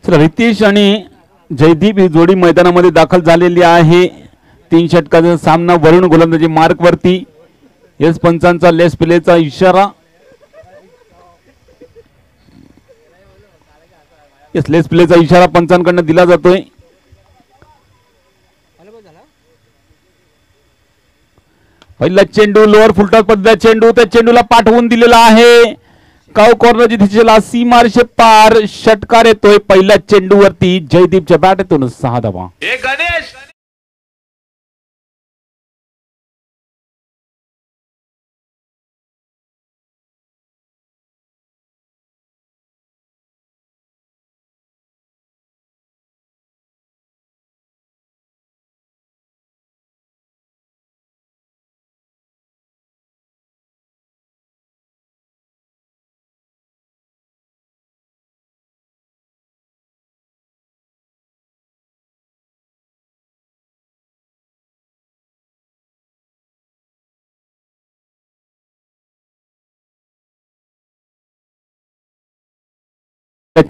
चला रितेश आणि जयदीप ही जोडी मैदानामध्ये दाखल झालेली आहे. 3 षटकाचा सामना वरुण गोलंदाजी मार्क वरती. एस पंचांचा लेस प्लेचा इशारा. लेस प्लेचा इशारा पंचांकडून दिला जातोय. पहिला चेंडू लोअर फुलटॉस पद्धतीचा चेंडू, त्या चेंडूला पाठवून दिलेला आहे काव कॉर्नरची दिशेला सीमारशे पार. षटकार येतोय पहिल्या चेंडूवरती जयदीपच्या बॅटतून 6 धावा.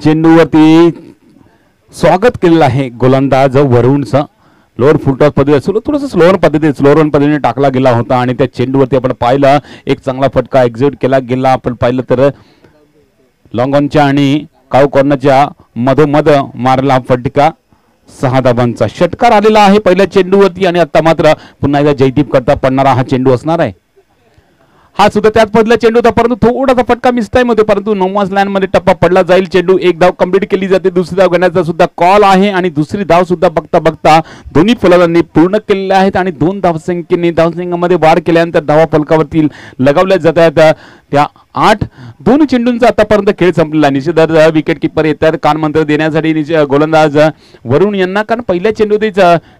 चेंडूवरती स्वागत केलेलं आहे गोलंदाज वरुणचं. लोअर फुलटॉस पद्धती थोडंसं स्लोअर पद्धतीने टाकला गेला होता आणि त्या चेंडूवरती आपण पाहिलं एक चांगला फटका एक्झिक्यूट केला गेला. आपण पाहिलं तर लॉंग ऑनच्या आणि काव कॉर्नरच्या मधोमध मारला फटका. 6 धावांचा षटकार आलेला आहे पहिल्या चेंडूवरती आणि आता मात्र पुन्हा एकदा जयदीप करता पडणारा हा चेंडू असणार आहे. हा सुद्धा त्याच पद्धतीचा चेंडू होता परंतु थोडासा फटका मिस टाइम होते परंतु 9 लाईन मध्ये टप्पा पडला जाईल. चेंडू 1 धाव कंप्लीट केली जाते. दुसरी धाव घेण्याचा सुद्धा कॉल आहे आणि दुसरी धाव सुद्धा बघता बघता दोन्ही फलंदाजांनी पूर्ण केलेल्या आहेत आणि 2 धावसंख्येने धावसंख्येमध्ये वाढ केल्यानंतर धावा फलकावरती लगावल्या जात आहेत. त्या 8 दोन चेंडूंचा आतापर्यंत खेळ संपलेला. निश्चितच विकेट किपर येतात कानमंत्र देण्यासाठी गोलंदाज वरुण यांना, कारण पहिल्या चेंडूत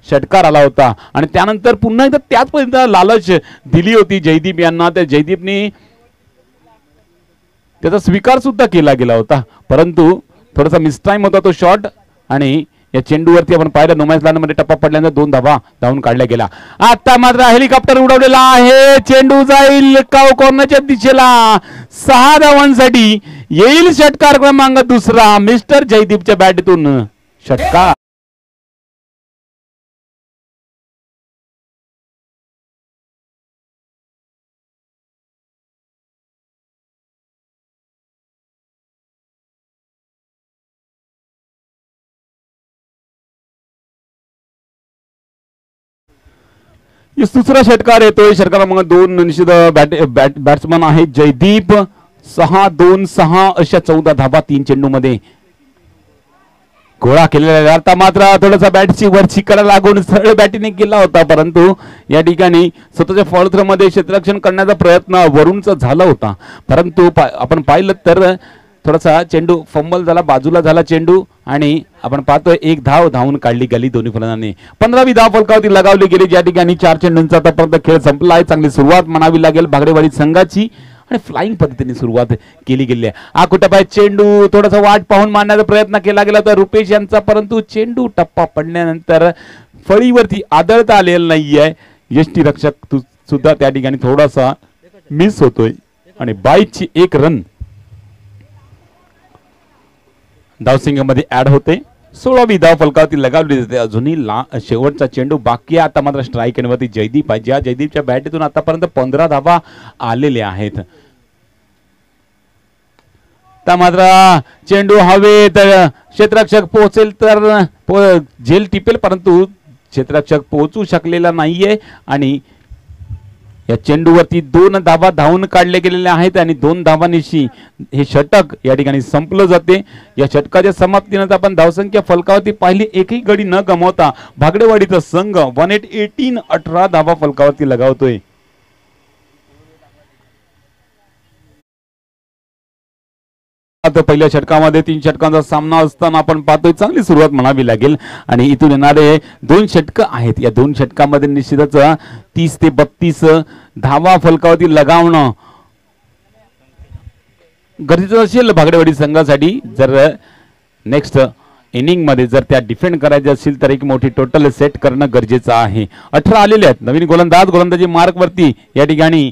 षटकार आला होता आणि त्यानंतर पुन्हा एकदा त्याच पद्धतीने लालच दिली होती जयदीप यांना. त्या जयदीपने त्याचा स्वीकार सुद्धा केला गेला होता परंतु थोडासा मिसटाइम होता तो शॉट आणि या चेंडूवरती आपण पाहिलं 9 लाईनमध्ये टप्पा पडल्यानंतर 2 धावा धावून काढल्या गेला. आता मात्र हेलिकॉप्टर उडवलेला आहे. चेंडू जाईल काव कॉर्नरच्या दिशेला. 6 धावांसाठी येईल षटकार क्रमांक 2 मिस्टर जयदीपच्या बॅटतून षटकार. दुसरा षटकार येतोय. षटकार क्रमांक 2 निश्चित बॅट्समन आहे जयदीप. 6-2-6 अशा 14 धाबा 3 चेंडू मध्ये गोळा केलेला. आता मात्र थोडासा बॅटची वरची कडा लागून सरळ बॅटिंग केला होता परंतु या ठिकाणी स्वतःच्या फॉलो थ्रो मध्ये क्षेत्ररक्षण करण्याचा प्रयत्न वरुणचा झाला होता परंतु आपण पाहिलं तर थोडासा चेंडू फंबल झाला, बाजूला झाला चेंडू आणि आपण पाहतोय 1 धाव धावून काढली गेली दोन्ही फलंदाजांनी. 15वी धाव फलकावरती लगावली गेली. ज्या ठिकाणी 4 चेंडूंचा आतापर्यंत खेळ संपला आहे. चांगली सुरुवात म्हणावी लागेल भागडेवाडी संघाची आणि फ्लाइंग पद्धतीने सुरुवात केली गेली आहे. आकुटपाय चेंडू थोडासा वाट पाहून मारण्याचा प्रयत्न केला गेला होता रुपेश यांचा परंतु चेंडू टप्पा पडल्यानंतर फळीवरती आदळता आलेला नाहीये. यष्टी रक्षक सुद्धा त्या ठिकाणी थोडासा मिस होतोय आणि 22ची 1 रन धावसंख्येमध्ये ऍड होते. 16वी धाव फलकावरती लगावली जाते. अजूनही शेवटचा चेंडू बाकी आहे. आता मात्र स्ट्राईक एंडवरती जयदीप आहे. ज्या जयदीपच्या बॅटतून आतापर्यंत 15 धावा आलेल्या आहेत. त्या मात्र चेंडू हवेत क्षेत्ररक्षक पोहोचेल तर झेल टिपेल परंतु क्षेत्ररक्षक पोहोचू शकलेला नाहीये आणि या चेंडूवरती 2 धावा धावून काढले गेलेले आहेत आणि 2 धावांनिशी हे षटक या ठिकाणी संपलं जाते. या षटकाच्या समाप्तीनंतर आपण धावसंख्या फलकावरती पाहिली. एकही गडी न गमावता भागडेवाडीचा संघ 18 धावा फलकावरती लगावतोय. आता पहिल्या षटकामध्ये 3 षटकांचा सामना असताना आपण पाहतोय चांगली सुरुवात म्हणावी लागेल आणि इथून येणारे 2 षटक आहेत. या 2 षटकामध्ये निश्चितच 30 ते 32 धावा फलकावरती लगावणं गरजेचं असेल भागडेवाडी संघासाठी जर नेक्स्ट इनिंग मध्ये जर त्या डिफेंड करायचे असेल तर एक मोठी टोटल सेट करणं गरजेचं आहे. 18 आलेले आहेत नवीन गोलंदाजी मार्क वरती या ठिकाणी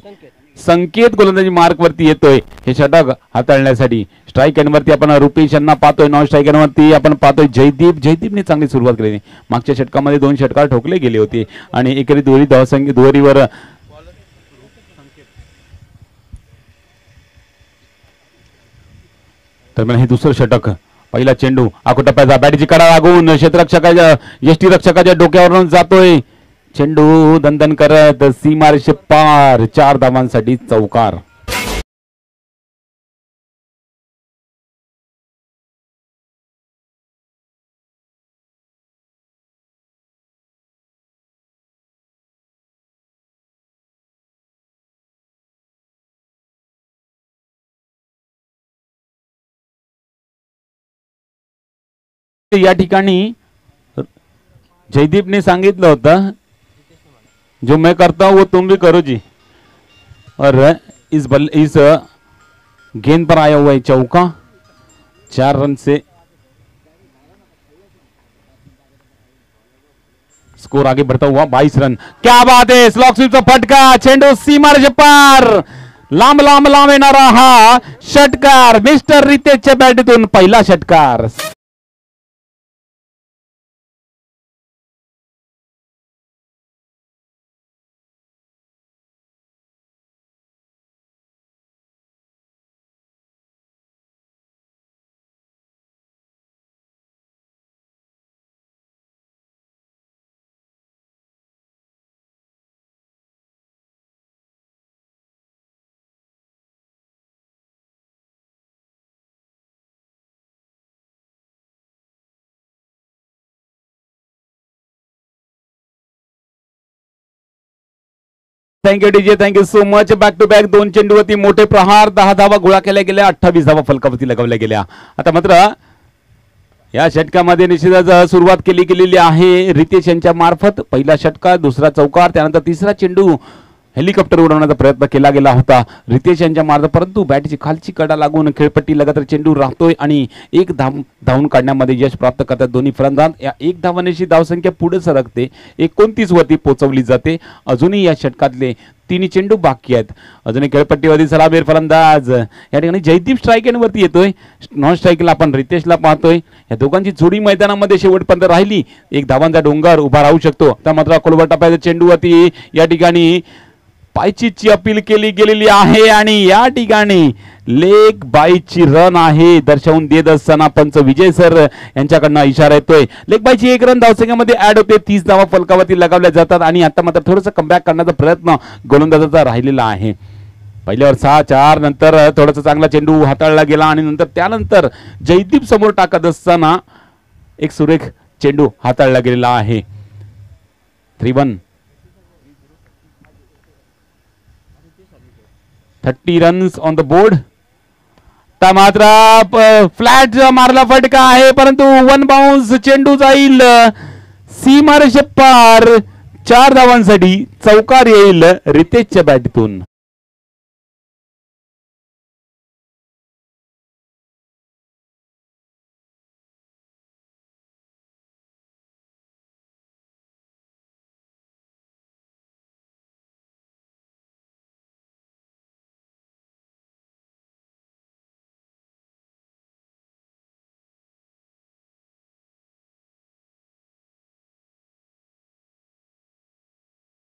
संकेत गोलंदाजी मार्क वरती येतोय हे षटक हाताळण्यासाठी. स्ट्राईक एंडवरती आपण रुपेश यांना पाहतोय. नॉन स्ट्राईक एंडवरती आपण पाहतोय जयदीपने चांगली सुरुवात केली. मागच्या षटकामध्ये 2 षटकार ठोकले गेले होते आणि एकेरी दुहेरीवर दरम्यान हे दुसरं षटक. पहिला चेंडू आकुटप्प्याचा बॅटची कडा लागून क्षेत्ररक्षकाच्या यष्टीरक्षकाच्या डोक्यावरून जातोय. चेंडू दणदण करत सीमारेषे पार. 4 धावांसाठी चौकार. या ठिकाणी जयदीप ने सांगितलं होतं जो मैं करता हूं वो तुम भी करो जी. और इस गेंद पर आया हुआ है चौका. 4 रन से स्कोर आगे बढ़ता हुआ 22 रन. क्या बात है. स्लॉक स्वीप फटका. चेंडू सीमारेषे पार. लांब लांब लांब येणारा हा षटकार मिस्टर रितेशच्या बॅटीतून पहिला षटकार. Thank you DJ. Thank you so much. Back to back 2 चेंडूवरती मोठे प्रहार. 10 धावा गोळा केल्या गेल्या. 28 धावा फलकावरती लगावल्या गेल्या. आता मात्र या षटकामध्ये निश्चितच सुरुवात केली गेलेली आहे रितेश यांच्या मार्फत. पहिला षटकार, दुसरा चौकार, त्यानंतर तिसरा चेंडू हेलिकॉप्टर उडवण्याचा प्रयत्न केला गेला होता रितेश यांच्या मार्फत. परंतु बॅटची खालची कडा लागून खेळपट्टी लगातार चेंडू राहतोय आणि एक धावून काढण्यामध्ये यश प्राप्त करतात दोन्ही फलंदाज. या 1 धावांची धावसंख्या पुढे सरकते. 29 वरती पोहोचवली जाते. अजूनही या षटकातले 3 चेंडू बाकी आहेत. अजूनही खेळपट्टीवरती सलामीर फलंदाज. या ठिकाणी जयदीप स्ट्राईक एंडवरती येतोय. नॉन स्ट्राईकला आपण रितेशला पाहतोय. या दोघांची जोडी मैदानामध्ये शेवटपर्यंत राहिली 1 धावांचा डोंगर उभा राहू शकतो. त्या मात्र खोलवर टप्प्याच्या चेंडूवरती या ठिकाणी पायचीची अपील केली गेलेली आहे आणि या ठिकाणी लेग बायची रन आहे दर्शवून देत असताना पंच विजय सर यांच्याकडनं इशारा येतोय. लेग बायची 1 रन धावसंख्येमध्ये ऍड होते. 30 धावा फलकावरती लगावल्या जातात आणि आता मात्र थोडंसं कमबॅक करण्याचा प्रयत्न गोलंदाजाचा राहिलेला आहे. पहिल्यावर 6-4 नंतर थोडासा चांगला चेंडू हाताळला गेला आणि नंतर त्यानंतर जयदीप समोर टाकत असताना एक सुरेख चेंडू हाताळला गेलेला आहे. 3-1. 30 रन्स ऑन द बोर्ड. मात्र फ्लॅट मारला फटका आहे परंतु 1 बाउन्स. चेंडू जाईल सीमारेषे पार. 4 धावांसाठी चौकार येईल रितेशच्या बॅटीतून.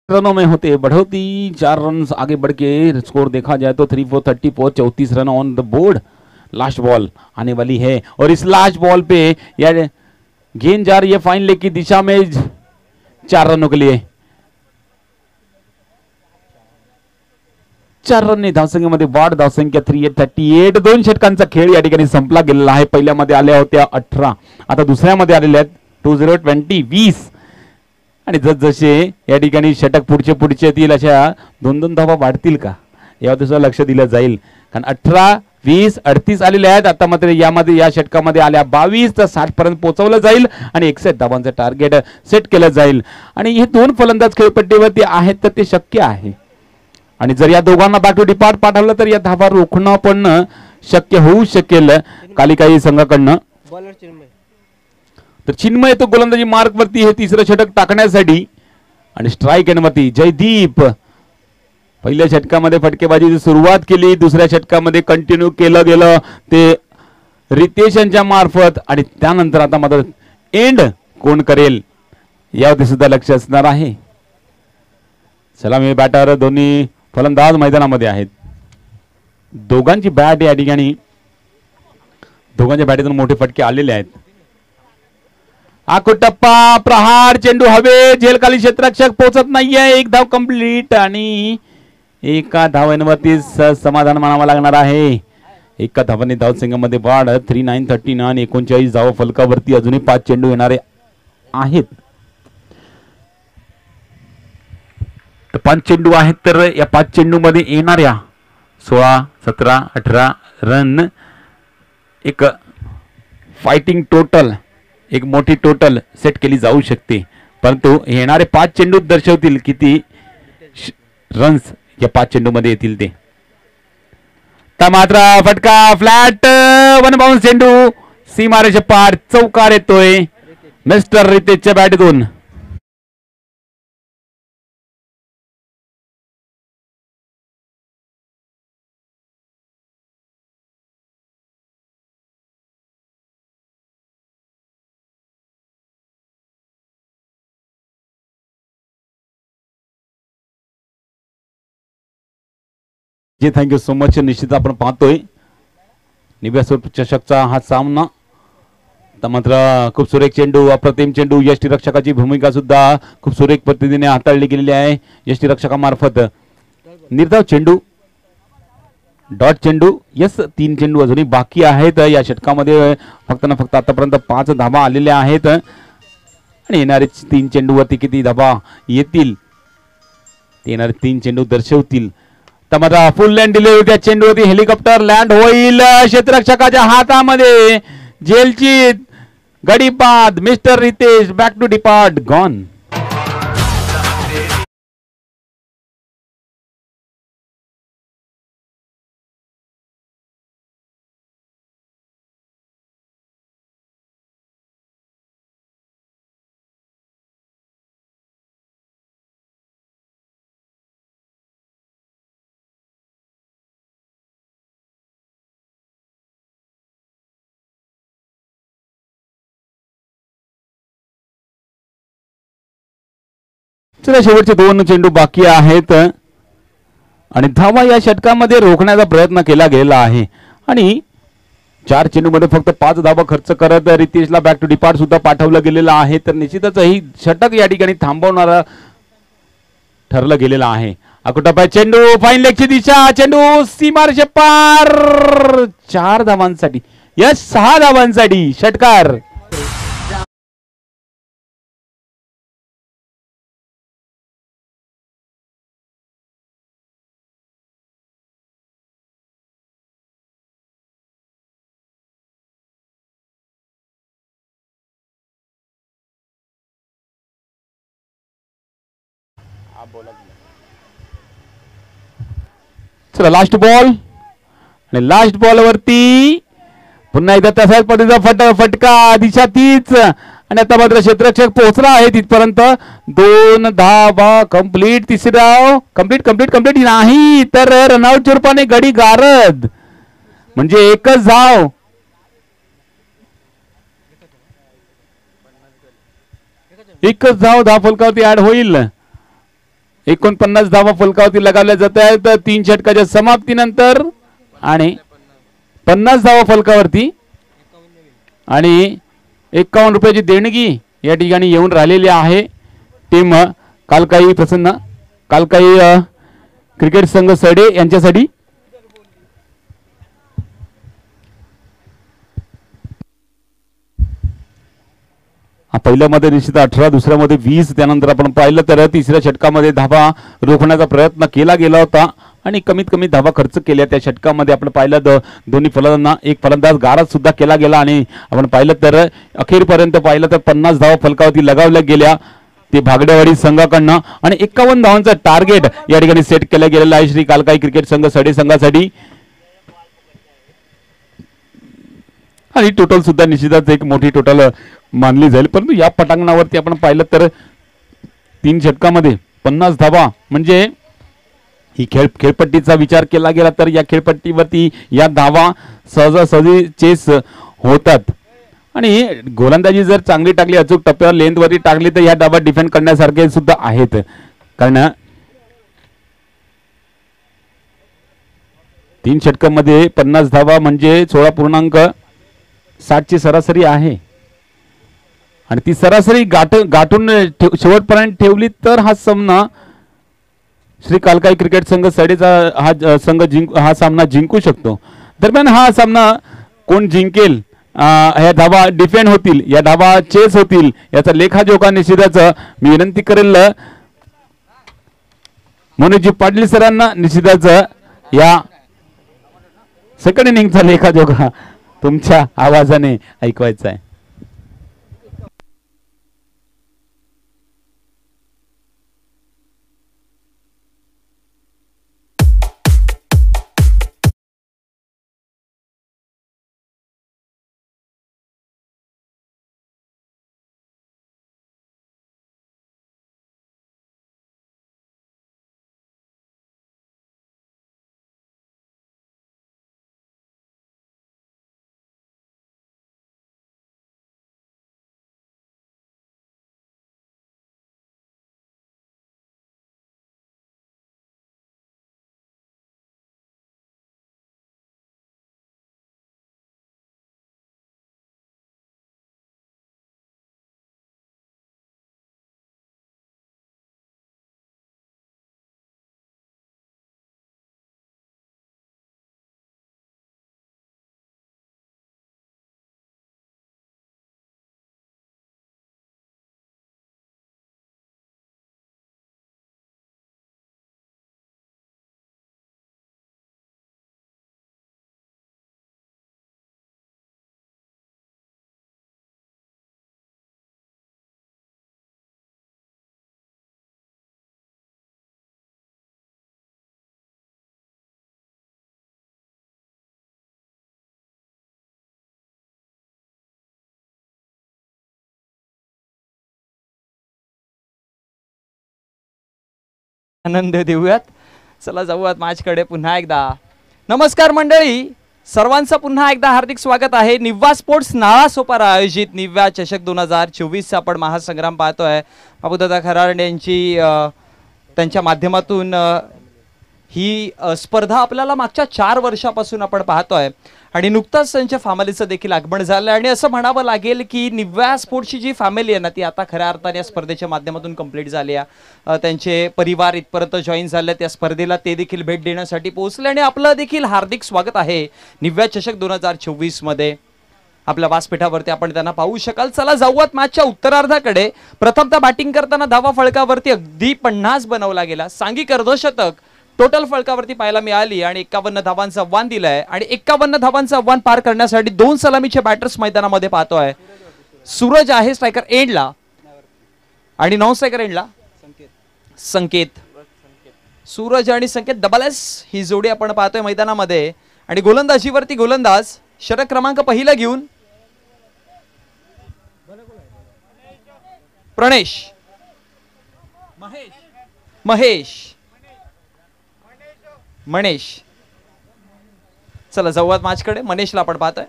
रनों में होते बढ़ोतरी. 4 रन आगे बढ़ के स्कोर देखा जाए तो 3-4-34 34 run on the board. Last ball आने वाली है और इस लास्ट बॉल पे यार गेंद जा रही है फाइन लेग की दिशा में 4 रनों के लिए. 4 रन धावसंख्येमध्ये वाढ. धावसंख्या 38. 2 षटकांचा खेळ या ठिकाणी संपला गेलेला आहे. पहिल्यामध्ये आल्या होत्या 18, आता दुसऱ्यामध्ये आलेल्या आहेत 20 आणि जसे या ठिकाणी षटक पुढचे येतील अशा 2-2 धावा वाढतील का यावर तुझं लक्ष दिलं जाईल. कारण 18, 20, 38 आलेले आहेत. आता मात्र यामध्ये या षटकामध्ये आल्या 22 तर 60 पर्यंत पोहोचवलं जाईल आणि 61 धावांचं टार्गेट सेट केलं जाईल. आणि हे 2 फलंदाज खेळपट्टीवरती आहेत तर ते शक्य आहे. आणि जर या दोघांना बॅक टू डिपार्ट पाठवलं तर या धावा रोखणं पण शक्य होऊ शकेल कालिकाई संघाकडनं. तर चिन्मय येतो गोलंदाजी मार्क वरती हे तिसरं षटक टाकण्यासाठी आणि स्ट्राईक एंडवरती जयदीप पहिल्या षटकामध्ये फटकेबाजीची सुरुवात केली, दुसऱ्या षटकामध्ये कंटिन्यू केलं गेलं ते रितेश यांच्या मार्फत आणि त्यानंतर आता मात्र एंड कोण करेल यावरती सुद्धा लक्ष असणार आहे. सलामी बॅटर दोन्ही फलंदाज मैदानामध्ये आहेत. दोघांची बॅट या ठिकाणी दोघांच्या बॅटीतून मोठे फटके आलेले आहेत. आकुटप्पा प्रहार चेंडू हवे झेलखाली क्षेत्ररक्षक पोहोचत नाहीये. एक धाव कंप्लीट आणि एका धावांवरती समाधान मानावं लागणार आहे. एका धावांनी धावसंख्येमध्ये वाढ 3939 आणि 39 धावा फलकावरती अजूनही 5 चेंडू येणारे आहेत. तर 5 चेंडू आहेत तर या 5 चेंडू मध्ये येणाऱ्या 16 17 18 रन एक फायटिंग टोटल एक मोठी टोटल सेट केली जाऊ शकते. परंतु येणारे 5 चेंडू दर्शवतील किती रन्स या 5 चेंडू मध्ये येतील ते. मात्र फटका फ्लॅट वन बाउन्स चेंडू सीमारेषे पार चौकार येतोय मिस्टर रितेशच्या बॅटतून. Thank you so much. निश्चित आपण पाहतोय निव्या चषकचा हा सामना. तर मात्र खूप सुरेख चेंडू अप्रतिम चेंडू यष्टीरक्षकाची भूमिका सुद्धा खूप सुरेख पद्धतीने हाताळली गेलेली आहे यष्टीरक्षकामार्फत. निर्धाव चेंडू डॉट चेंडू यस 3 चेंडू अजूनही बाकी आहेत या षटकामध्ये. फक्त ना फक्त आतापर्यंत 5 धाबा आलेल्या आहेत आणि येणारे 3 चेंडूवरती किती धाबा येतील ते येणारे 3 चेंडू दर्शवतील. तर फुल लँड डिलिव्हरी त्या चेंडूवरती हेलिकॉप्टर लँड होईल क्षेत्ररक्षकाच्या हातामध्ये. जेलची गडी बाद mister Ritesh back to depart gone. चला शेवटचे 2 चेंडू बाकी आहेत आणि धावा या षटकामध्ये रोखण्याचा प्रयत्न केला गेला आहे आणि 4 चेंडू मध्ये फक्त 5 धावा खर्च करत रितेशला बॅक टू डिपार्ट सुद्धा पाठवलं गेलेलं आहे. तर निश्चितच ही षटक या ठिकाणी थांबवणारा ठरलं गेलेलं आहे. अकुटप्पा चेंडू फाईन लेगची दिशा चेंडू सीमारेषे पार 4 धावांसाठी यस 6 धावांसाठी षटकार. चला लास्ट बॉल आणि लास्ट बॉल वरती पुन्हा एकदा तसाच पद्धतीचा फटका दिशा तीच आणि आता मात्र क्षेत्ररक्षक पोहोचला आहे तिथपर्यंत. 2 धावा कंप्लीट. तिसरी धाव कंप्लीट नाही तर रनआउटच्या रूपाने गडी गारद म्हणजे एकच धाव. एकच धाव फलकावरती ऍड होईल. 49 धावा फलकावरती लगावल्या जात आहेत 3 षटकाच्या समाप्तीनंतर आणि 50 धावा फलकावरती आणि 51 रुपयाची देणगी या ठिकाणी येऊन राहिलेली आहे. टीम कालकाई प्रसन्न कालकाई क्रिकेट संघ सडे यांच्यासाठी. पहिल्यामध्ये निश्चित 18 दुसऱ्यामध्ये 20 त्यानंतर आपण पाहिलं तर तिसऱ्या षटकामध्ये धावा रोखण्याचा प्रयत्न केला गेला होता आणि कमीत कमी धावा खर्च केल्या त्या षटकामध्ये. आपण पाहिलं दोन्ही फलंदाजांना एक फलंदाज गारद सुद्धा केला गेला आणि आपण पाहिलं तर अखेरपर्यंत पाहिलं तर 50 धावा फलकावरती लगावल्या गेल्या ते भागडेवाडी संघाकडनं आणि 51 धावांचं टार्गेट या ठिकाणी सेट केलं गेलेलं आहे श्री कालकाई क्रिकेट संघ सडे संघासाठी. आणि टोटल सुद्धा निश्चितच एक मोठी टोटल मानली जाईल. परंतु या पटांगणावरती आपण पाहिलं तर 3 षटकामध्ये 50 धावा म्हणजे ही खेळपट्टीचा विचार केला गेला तर या खेळपट्टीवरती या धावा सहजासहजी चेस होतात. आणि गोलंदाजी जर चांगली टाकली, अचूक टप्प्यावर लेंथवरती टाकली तर या धावा डिफेंड करण्यासारखे सुद्धा आहेत. कारण 3 षटकामध्ये 50 धावा म्हणजे 16.60 ची सरासरी आहे. आणि ती सरासरी गाठून शेवटपर्यंत ठेवली तर हा सामना श्री कालकाई क्रिकेट संघ सडेचा हा सामना जिंकू शकतो. दरम्यान हा सामना कोण जिंकेल, या धावा डिफेंड होतील, या धावा चेस होतील, याचा लेखाजोखा निश्चितच मी विनंती करेल मनोजी पाटील सरांना. निश्चितच या सेकंड इनिंगचा लेखाजोखा तुमच्या आवाजाने ऐकवायचा आहे. आनंद देऊयात. चला जाऊयात मॅचकडे पुन्हा एकदा. नमस्कार मंडळी, सर्वांचं पुन्हा एकदा हार्दिक स्वागत आहे. निव्वा स्पोर्ट्स नाळासोपारा आयोजित निव्वा चषक 2024 आपण महासंग्राम पाहतोय. बाबूदादा खराड यांची त्यांच्या माध्यमातून ही स्पर्धा आपल्याला मागच्या 4 वर्षापासून आपण पाहतोय आणि नुकताच त्यांच्या फॅमिलीचं देखील आगमन झालं आणि असं म्हणावं लागेल की निव्वा स्पोर्ट्सची जी फॅमिली आहे ना ती आता खऱ्या अर्थाने या स्पर्धेच्या माध्यमातून कंप्लीट झाली आहे. त्यांचे परिवार इथपर्यंत जॉईन झाले, त्या स्पर्धेला ते देखील भेट देण्यासाठी पोहोचले आणि आपलं देखील हार्दिक स्वागत आहे निव्वा चषक 2024 मध्ये. आपल्या व्यासपीठावरती आपण त्यांना पाहू शकाल. चला जाऊयात मॅचच्या उत्तरार्धाकडे. प्रथमतः बॅटिंग करताना धावा फळकावरती अगदी 50 बनवला गेला. सांघिक अर्धशतक टोटल फळकावरती पाहायला मिळाली आणि 51 धावांचं आव्हान दिलंय आणि 51 धावांचं आव्हान पार करण्यासाठी 2 सलामीचे बॅटर्स मैदानामध्ये पाहतोय. सूरज आहे स्ट्रायकर एंडला आणि नॉन स्ट्रायकर एंडला संकेत. सूरज आणि संकेत डबल एस ही जोडी आपण पाहतोय मैदानामध्ये. आणि गोलंदाजीवरती गोलंदाज षटक क्रमांक पहिला घेऊन प्रणेश महेश मणेश. चला जाऊयात मॅचकडे. मनेशला आपण पाहतोय.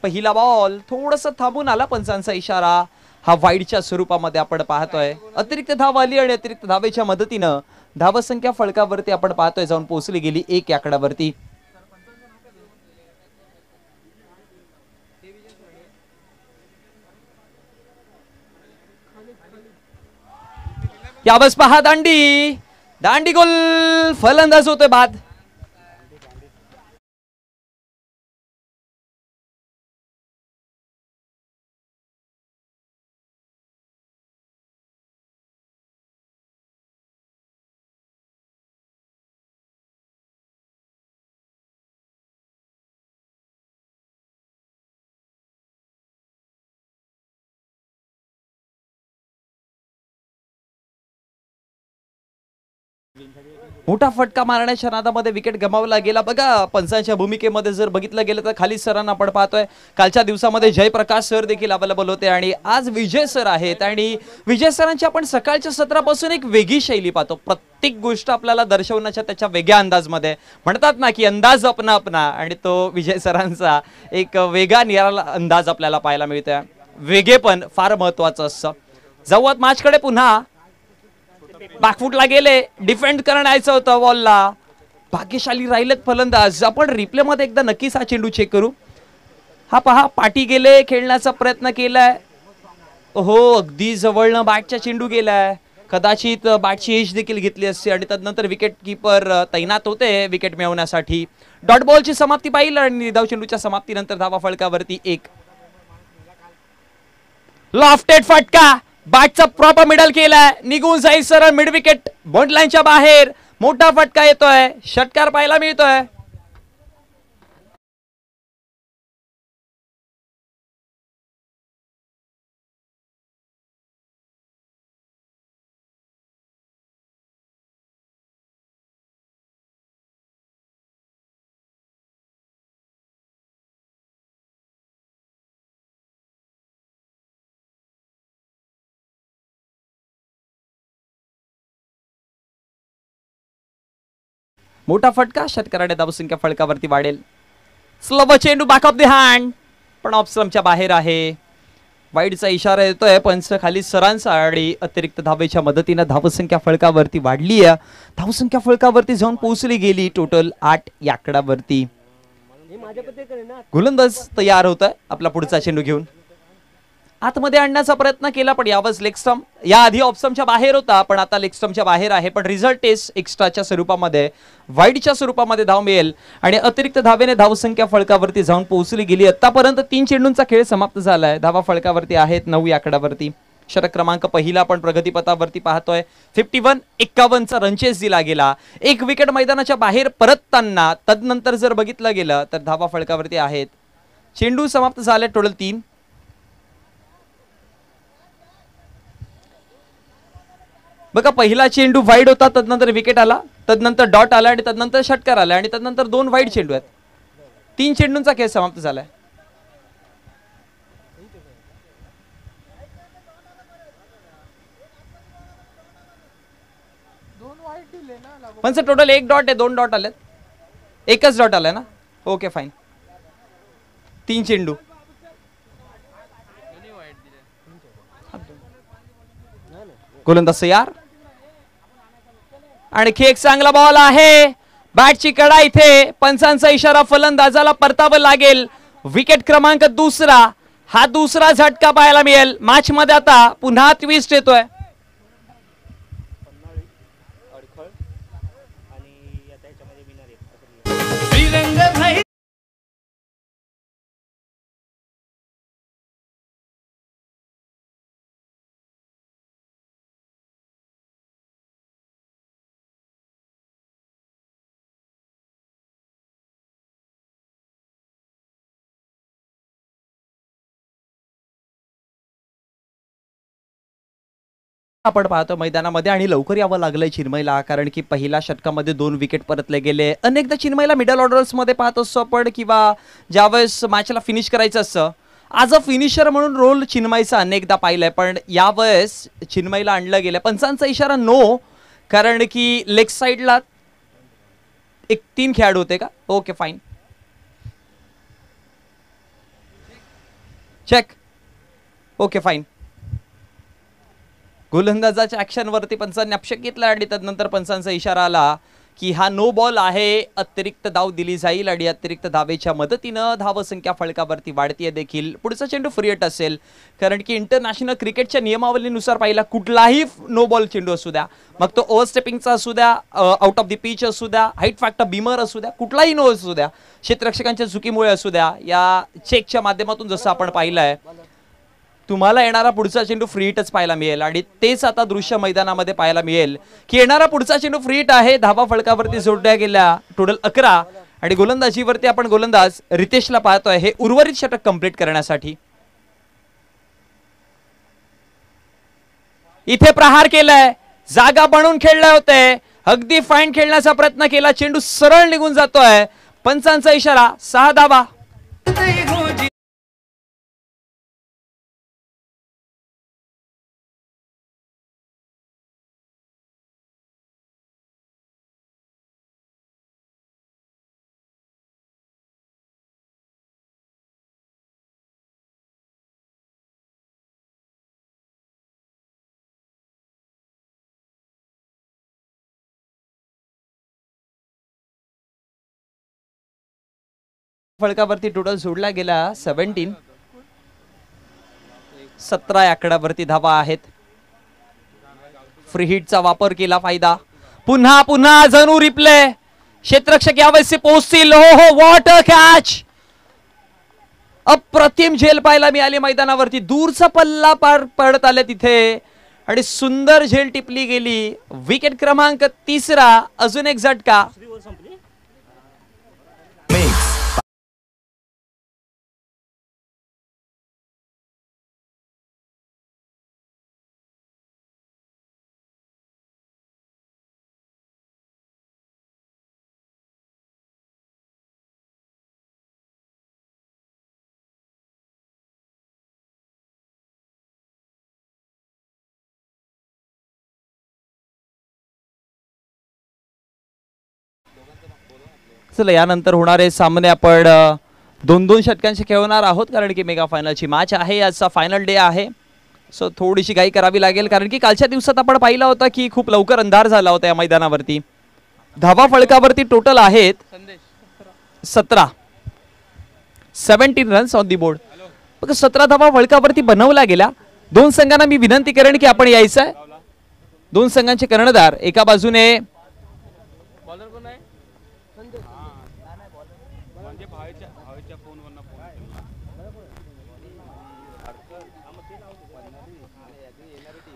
पहिला बॉल थोडंसं थांबून आला, पंचांचा इशारा हा वाईडच्या स्वरूपामध्ये आपण पाहतोय. अतिरिक्त धाव आली आणि अतिरिक्त धावेच्या मदतीनं धावसंख्या फळकावरती आपण पाहतोय जाऊन पोहोचली गेली 1 या आकड्यावरती. यावेळेस पहा दांडी गोल, फलंदाज होतोय बाद. मोठा फटका मारण्याच्या नादामध्ये विकेट गमावला गेला. बघा पंचांच्या भूमिकेमध्ये जर बघितलं गेलं तर खाली सरांना आपण पाहतोय. कालच्या दिवसामध्ये जयप्रकाश सर देखील अवेलेबल होते आणि आज विजय सर आहेत आणि विजय सरांची आपण सकाळच्या सत्रापासून एक वेगळी शैली पाहतो. प्रत्येक गोष्ट आपल्याला दर्शवण्याच्या त्याच्या वेगळ्या अंदाजमध्ये म्हणतात ना की अंदाज अपना अपना, आणि तो विजय सरांचा एक वेगळा निराळा अंदाज आपल्याला पाहायला मिळतोय. वेगळेपण फार महत्वाचं असतं. जाऊयात मॅचकडे पुन्हा. बॅकफुटला गेले, डिफेंड करायचं होतं बॉलला, भाग्यशाली राहिलेत फलंदाज. आपण रिप्ले मध्ये एकदा नक्कीच हा चेंडू चेक करू. हा पहा, पाठी गेले, खेळण्याचा प्रयत्न केलाय. हो, अगदी जवळनं बॅटचा चेंडू गेलाय. कदाचित बॅटची एज देखील घेतली असते आणि त्यानंतर विकेट किपर तैनात होते विकेट मिळवण्यासाठी. डॉट बॉलची समाप्ती पाहिली आणि धाव चेंडूच्या समाप्तीनंतर धावा फलकावरती 1. लॉफ्टेड फटका, बॅटचा प्रॉपर मिडल केलाय, निघून जाईल सरळ मिड विकेट बॉन्ड लाईनच्या बाहेर. मोठा फटका येतोय, षटकार पाहायला मिळतोय. मोठा फटका, षटकाराने धावसंख्या फलकावरती वाढेल. स्लोव चेंडू बॅक ऑफ द हँड, पण ऑफ स्टंपच्या बाहेर आहे. वाईडचा इशारा येतोय पंच खाली सरांचा आणि अतिरिक्त धावेच्या मदतीने धावसंख्या फलकावरती वाढली आहे. धावसंख्या फलकावरती जाऊन पोहोचली गेली टोटल 8 या आकड्यावरती. गोलंदाज तयार होतोय आपला पुढचा चेंडू घेऊन. आतमध्ये आणण्याचा प्रयत्न केला पण यावंच लेग स्टंप. या आधी ऑफ स्टंपच्या बाहेर होता पण आता लेग स्टंपच्या बाहेर आहे. पण रिझल्ट टेस्ट एक्स्ट्राच्या स्वरूपामध्ये, वाईडच्या स्वरूपामध्ये धाव मिळेल आणि अतिरिक्त धावेने धावसंख्या फलकावरती जाऊन पोहोचली गेली. आतापर्यंत 3 चेंडूंचा खेळ समाप्त झालाय. धावा फलकावरती आहेत 9 या आकड्यावरती. षटक क्रमांक पहिला आपण प्रगतीपथावरती पाहतोय. 51-51चा रनचेस दिला गेला. 1 विकेट मैदानाच्या बाहेर परतताना तदनंतर जर बघितलं गेलं तर धावा फलकावरती आहेत. चेंडू समाप्त झाले टोटल 3. बघा, पहिला चेंडू वाईड होता, तदनंतर विकेट आला, तदनंतर डॉट आला आणि तदनंतर षटकार आला आणि तदनंतर 2 वाईड चेंडू आहेत. 3 चेंडूंचा खेळ समाप्त झालाय. पण टोटल 1 डॉट आहे, 2 डॉट आलेत, एकच डॉट आलाय ना. Okay fine. 3 चेंडू. गोलंदाज तयार. आणखी एक चांगला बॉल आहे. बॅटची कडा इथे, पंचांचा इशारा, फलंदाजाला परतावं लागेल. विकेट क्रमांक 2. हा दुसरा झटका पाहायला मिळेल. मॅच मध्ये आता पुन्हा ट्विस्ट येतोय. आपण पाहतो मैदानामध्ये आणि लवकर यावं लागलंय चिन्मयला, कारण की पहिल्या षटकामध्ये 2 विकेट परतले गेले. अनेकदा चिन्मयला मिडल ऑर्डर्स मध्ये पाहत असतो आपण किंवा ज्यावेळेस मॅचला फिनिश करायचं असतं. आज अ फिनिशर म्हणून रोल चिन्मयचा अनेकदा पाहिलाय, पण यावेळेस चिन्मयला आणलं गेलं. पंचांचा इशारा नो, कारण की लेग साइडला 3 खेळाडू होते का. Okay fine, check. Okay fine. गोलंदाजाच्या ऍक्शन वरती पंचांनी आक्षेप घेतला आणि त्यानंतर पंचांचा इशारा आला की हा नो बॉल आहे. अतिरिक्त धाव दिली जाईल आणि अतिरिक्त धावेच्या मदतीनं धावसंख्या फलकावरती वाढतीये देखील. पुढचा चेंडू फ्री हिट असेल, कारण की इंटरनॅशनल क्रिकेटच्या नियमावलीनुसार पाहिला कुठलाही नो बॉल चेंडू असू द्या, मग तो ओव्हरस्टेपिंगचा असू द्या, आउट ऑफ द पिच असू द्या, हाईट फॅक्टर बीमर असू द्या, कुठलाही नो असू द्या, क्षेत्ररक्षकांच्या चुकीमुळे असू द्या, या चेकच्या माध्यमातून जसं आपण पाहिलंय तुम्हाला येणारा पुढचा चेंडू फ्री हिटच पाहायला मिळेल. आणि तेच आता दृश्य मैदानामध्ये पाहायला मिळेल की येणारा पुढचा चेंडू फ्री हिट आहे. धावा फलकावरती जोडल्या गेल्या टोटल 11 आणि गोलंदाजीवरती आपण गोलंदाज रितेशला पाहतोय हे उर्वरित षटक कंप्लीट करण्यासाठी. इथे प्रहार केलाय, जागा बनवून खेळले होते, अगदी फाईन खेळण्याचा प्रयत्न केला, चेंडू सरळ निघून जातोय. पंचांचा इशारा, 6 धावा. फलकावरती टोटल सोडला गेला 17. 17 आकड्यावरती धावा आहेत. फ्री हिटचा वापर केला, फायदा. पुन्हा पुन्हा जणू रिप्ले, क्षेत्ररक्षक यावेळेस पोहोचतील. हो हो, व्हॉट अ कॅच. अप्रतिम झेल पाहायला मिळाली मैदानावरती. दूरचा पल्ला पार पडत आले तिथे आणि सुंदर झेल टिपली गेली. विकेट क्रमांक 3. अजून एक झटका. चला, यानंतर होणारे सामने आपण 2-2 षटकांचे खेळवणार आहोत, कारण की मेगा फायनलची मॅच आहे. आजचा फायनल डे आहे, सो थोडीशी घाई करावी लागेल, कारण की कालच्या दिवसात आपण पाहिलं होतं की खूप लवकर अंधार झाला होता या मैदानावरती. धावा फलकावरती टोटल आहेत 17. 17 रन्स ऑन दी बोर्ड. बघा, 17 धावा फलकावरती बनवल्या गेल्या. 2 संघांना मी विनंती करेन की आपण यायचं आहे. 2 संघांचे कर्णधार, एका बाजूने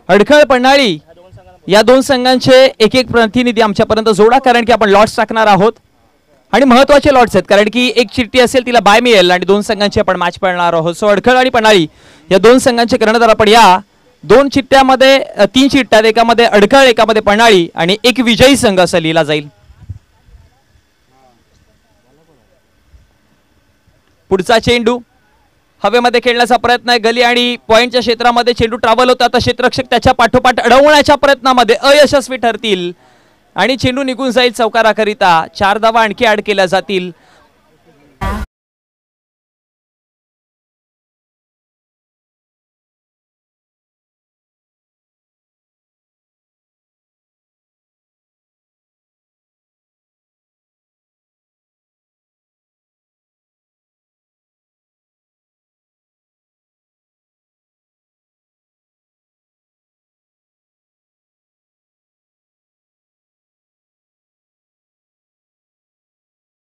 अडखळ पन्हाळी, या 2 संघांचे एक एक प्रतिनिधी आमच्यापर्यंत जोडा, कारण की आपण लॉट्स टाकणार आहोत आणि महत्वाचे लॉट्स आहेत, कारण की एक चिठ्ठी असेल तिला बाय मिळेल आणि 2 संघांची आपण मॅच पाळणार आहोत. सो अडखळ आणि पन्हाळी या 2 संघांचे कर्णधार आपण या. 2 चिठ्ठ्यामध्ये 3 चिठ्ठ्या, एकामध्ये अडखळ, एकामध्ये पन्हाळी आणि एक विजयी संघ असा लिहिला जाईल. पुढचा चेंडू हवेमध्ये खेळण्याचा प्रयत्न आहे. गली आणि पॉइंटच्या क्षेत्रामध्ये चेंडू ट्रॅव्हल होता. आता क्षेत्ररक्षक त्याच्या पाठोपाठ अडवण्याच्या प्रयत्नामध्ये अयशस्वी ठरतील आणि चेंडू निघून जाईल चौकाराकरिता. 4 धावा आणखी ऍड केल्या जातील.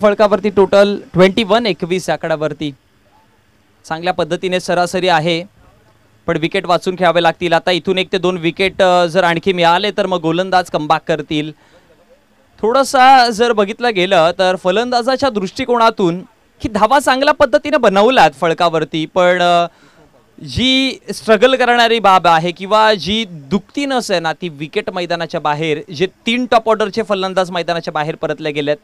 फलकावरती टोटल 21. 21 आकड्यावरती चांगल्या पद्धतीने सरासरी आहे, पण विकेट वाचून खेळावे लागतील. आता इथून 1 ते 2 विकेट जर आणखी मिळाले तर मग गोलंदाज कमबॅक करतील. थोडासा जर बघितलं गेलं तर फलंदाजाच्या दृष्टिकोनातून ही धावा चांगल्या पद्धतीने बनवल्यात फलकावरती, पण जी स्ट्रगल करणारी बाब आहे किंवा जी दुखती नस आहे ना, ती विकेट मैदानाच्या बाहेर, जे 3 टॉप ऑर्डरचे फलंदाज मैदानाच्या बाहेर परतले गेलेत.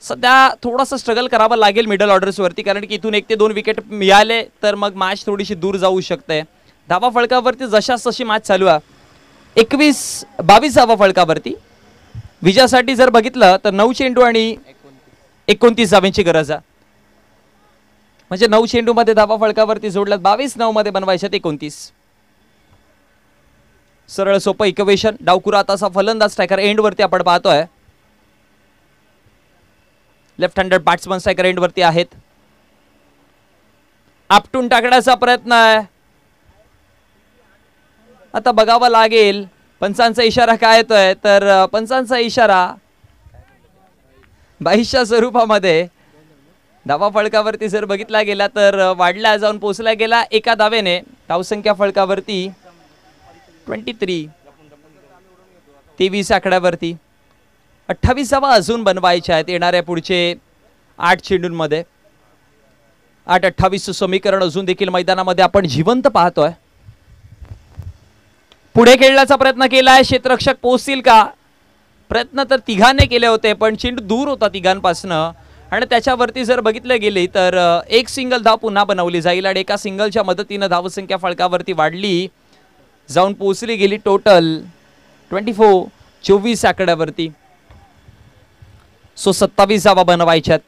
सध्या थोडासा स्ट्रगल करावं लागेल मिडल ऑर्डर्सवरती, कारण की इथून 1 ते 2 विकेट मिळाले तर मग मॅच थोडीशी दूर जाऊ शकते. धावा फलकावरती जशास तशी मॅच चालू आहे. 22 धावा फलकावरती. विजयासाठी जर बघितलं तर 9 चेंडू आणि 29 धावांची गरज आहे. म्हणजे 9 चेंडू मध्ये धावा फलकावरती जोडल्यात. 22-9 मध्ये बनवायच्यात 29. सरळ सोपं इक्वेशन. डावकुरा असा फलंदाज स्ट्रायकर एंड वरती आपण पाहतोय. Left handed batsman striker end वरती आहेत. आपटून टाकण्याचा प्रयत्न आहे. आता बघावं लागेल पंचांचा इशारा काय येतोय, तर पंचांचा इशारा 22च्या स्वरूपामध्ये धावा फलकावरती जर बघितला गेला तर वाढला जाऊन पोहोचला गेला एका धावेने. धावसंख्या फलकावरती 23. 23 आकड्यावरती 28 धावा अजून बनवायच्या आहेत येणाऱ्या पुढचे 8 चेंडूंमध्ये. 8-28 समीकरण अजून देखील मैदानामध्ये आपण जिवंत पाहतोय. पुढे खेळण्याचा प्रयत्न केलाय. क्षेत्ररक्षक पोहोचतील का? प्रयत्न तर तिघांनी केले होते पण चेंडू दूर होता तिघांपासनं आणि त्याच्यावरती जर बघितले गेले तर एक सिंगल धाव पुन्हा बनवली जाईल आणि एका सिंगलच्या मदतीने धावसंख्या फलकावरती वाढली जाऊन पोहोचली गेली टोटल 24 आकड्यावरती. सो 27 धावा बनवायच्यात.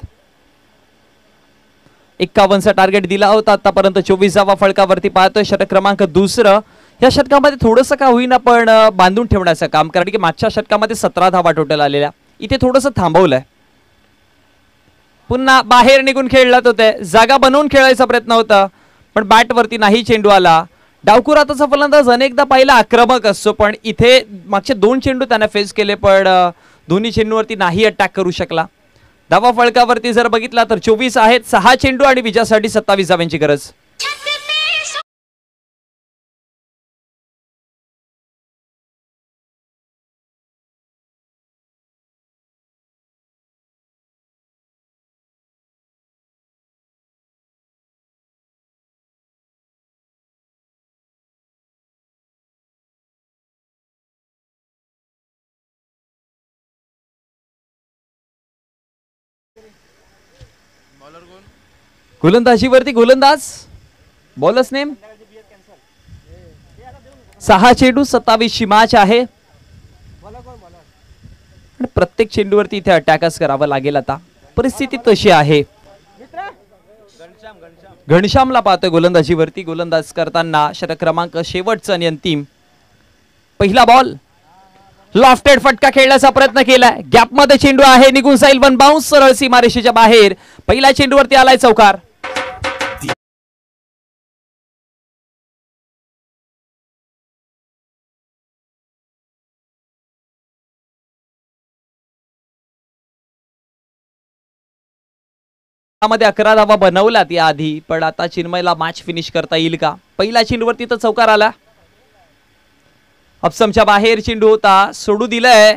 51चा टार्गेट दिला होता आतापर्यंत 24 धावा फलकावरती पाहतोय. षटक क्रमांक दुसरं या षटकामध्ये थोडंसं का होईना पण बांधून ठेवण्याचं काम, कारण की मागच्या षटकामध्ये 17 धावा टोटल आलेल्या, इथे थोडंसं थांबवलंय. पुन्हा बाहेर निघून खेळलात होते, जागा बनवून खेळायचा प्रयत्न होता पण बॅटवरती नाही चेंडू आला. डावखुराताचा फलंदाज अनेकदा पाहिला आक्रमक असतो पण इथे मागचे 2 चेंडू त्याने फेस केले पण दोन्ही चेंडूवरती नाही अटॅक करू शकला. धावा फलकावरती जर बघितला तर 24 आहेत, 6 चेंडू आणि विजयासाठी 27 धाव्यांची गरज. गोलंदाजीवरती गोलंदाज बॉलर्स नेम 6 चेंडू 27ची मॅच आहे आणि प्रत्येक चेंडूवरती इथे अटॅकच करावं लागेल. आता परिस्थिती तशी आहे. घनश्यामला पाहतोय गोलंदाजीवरती गोलंदाज करताना. षटक क्रमांक शेवटचा आणि अंतिम. पहिला बॉल लॉफ्टेड फटका खेळण्याचा प्रयत्न केलाय, गॅप मध्ये चेंडू आहे, निघून जाईल, वन बाउन्स सरळ सीमारेषेच्या बाहेर. पहिल्या चेंडूवरती आलाय चौकार. मध्ये 11 धावा बनवल्यात या आधी पण आता चिन्मयला मॅच फिनिश करता येईल का? पहिल्या चेंडूवरती तर चौकार आला. अपसमच्या बाहेर चेंडू होता, सोडू दिलाय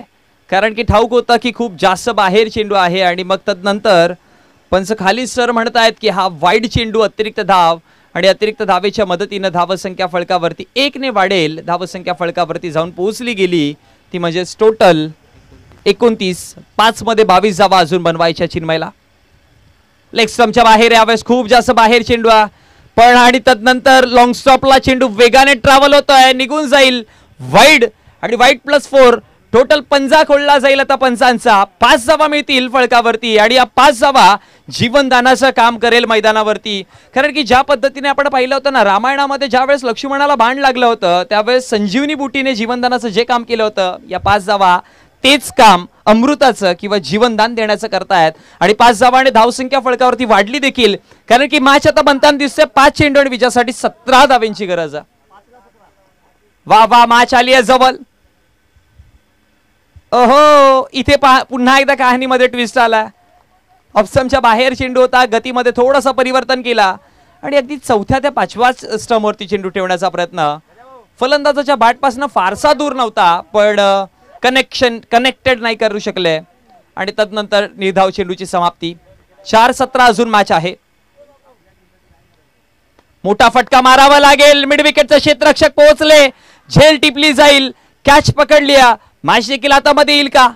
कारण की ठाऊक होता की खूप जास्त बाहेर चेंडू आहे आणि मग तदनंतर पंच खाली सर म्हणतायत की हा वाईड चेंडू अतिरिक्त धाव आणि अतिरिक्त धावेच्या मदतीने धावसंख्या फलकावरती 1 ने वाढेल. धावसंख्या फलकावरती जाऊन पोहोचली गेली ती म्हणजे टोटल 29. 5 मध्ये 22 धावा अजून बनवायच्या चिन्मयला. लेग स्टंपच्या बाहेर यावेळेस खूप जास्त बाहेर चेंडू पण आणि तदनंतर लॉंग स्टॉपला चेंडू वेगाने ट्रॅव्हल होतोय, निघून जाईल वाईड आणि वाईड +4 टोटल पंजा खोलला जाईल. आता पंचांचा 5 धावा मिळतील फलकावरती आणि या 5 धावा जीवनदानाचं काम करेल मैदानावरती. कारण की ज्या पद्धतीने आपण पाहिलं होतं ना रामायणामध्ये ज्यावेळेस लक्ष्मणाला बाण लागलं होतं त्यावेळेस संजीवनी बुटीने जीवनदानाचं जे काम केलं होतं या 5 धावा तेच काम अमृताचं किंवा जीवनदान देण्याचं करतायत आणि 5 धावाने धावसंख्या फलकावरती वाढली देखील कारण की मॅच आता बनताना दिसते. 5 चेंडू आणि विजयासाठी 17 धावांची गरज आहे. वा वा मॅच आली आहे जवळ. ओहो इथे पुन्हा एकदा कहाणीमध्ये ट्विस्ट आला. ऑप्शनच्या बाहेर चेंडू होता, गतीमध्ये थोडंसं परिवर्तन केला आणि अगदी 4थ्या ते 5व्या स्टंपवरती चेंडू ठेवण्याचा प्रयत्न फलंदाजाच्या बॅटपासून फारसा दूर नव्हता पण कनेक्टेड नाही करू शकले आणि तदनंतर निर्धाव चेंडूची समाप्ती. 4-17 अजून मॅच आहे. मोठा फटका मारावा लागेल. मिड विकेटचे क्षेत्ररक्षक पोहोचले, झेल टिपली जाईल, कॅच पकडली. मॅच देखील हातामध्ये येईल का?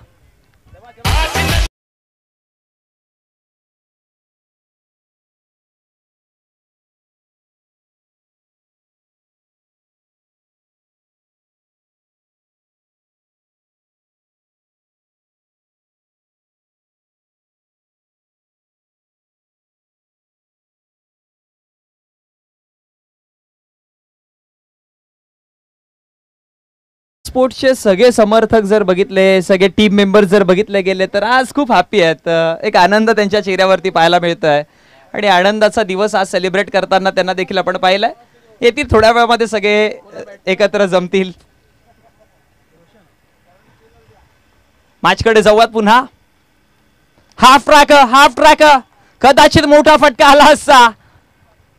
स्पोर्ट्सचे सगळे समर्थक जर बघितले, सगळे टीम मेंबर जर बघितले गेले तर आज खूप हॅपी आहेत. एक आनंद त्यांच्या चेहऱ्यावरती पाहायला मिळतोय आणि आनंदाचा दिवस आज सेलिब्रेट करताना त्यांना देखील आपण पाहिलंय. येतील थोड्या वेळामध्ये सगळे एकत्र जमतील. मॅचकडे जाऊयात पुन्हा. हाफ ट्रॅक कदाचित मोठा फटका आला असता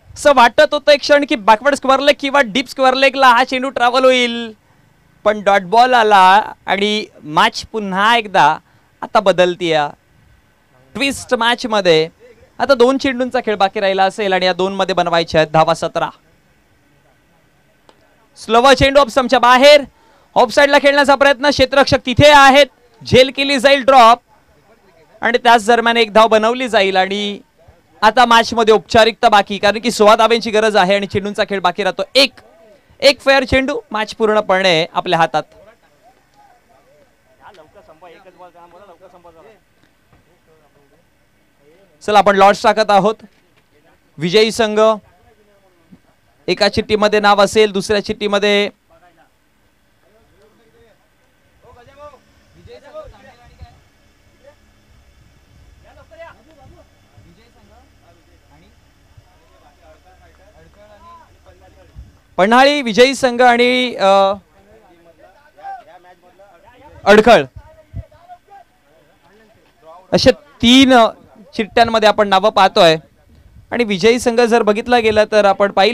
असं वाटत होतं एक क्षण की बॅकवर्ड स्क्वेअर लेग किंवा डीप स्क्वेअर लेगला हा चेंडू ट्रॅव्हल होईल पण डॉट बॉल आला आणि मॅच पुन्हा एकदा आता बदलतीय. ट्विस्ट मॅच मध्ये आता 2 चेंडूंचा खेळ बाकी राहिला असेल आणि या 2 मध्ये बनवायच्या आहेत धावा 17. स्लोवा चेंडू ऑफस्टंपच्या बाहेर, ऑफसाईडला खेळण्याचा प्रयत्न, क्षेत्ररक्षक तिथे आहेत, झेल केली जाईल ड्रॉप आणि त्याच दरम्यान एक धाव बनवली जाईल आणि आता मॅच मध्ये औपचारिकता बाकी, कारण की 16 धावांची गरज आहे आणि चेंडूंचा खेळ बाकी राहतो. एक फेअर चेंडू, मॅच पूर्णपणे आपल्या हातात. चला आपण लॉट्स टाकत आहोत. विजयी संघ एका चिठ्ठीमध्ये नाव असेल, दुसऱ्या चिठ्ठीमध्ये पन्हाळी विजयी संघ आणि अडखळ अशा 3 चिठ्ठ्यांमध्ये आपण नावं पाहतोय आणि विजयी संघ जर बघितला गेला तर आपण पाहिलं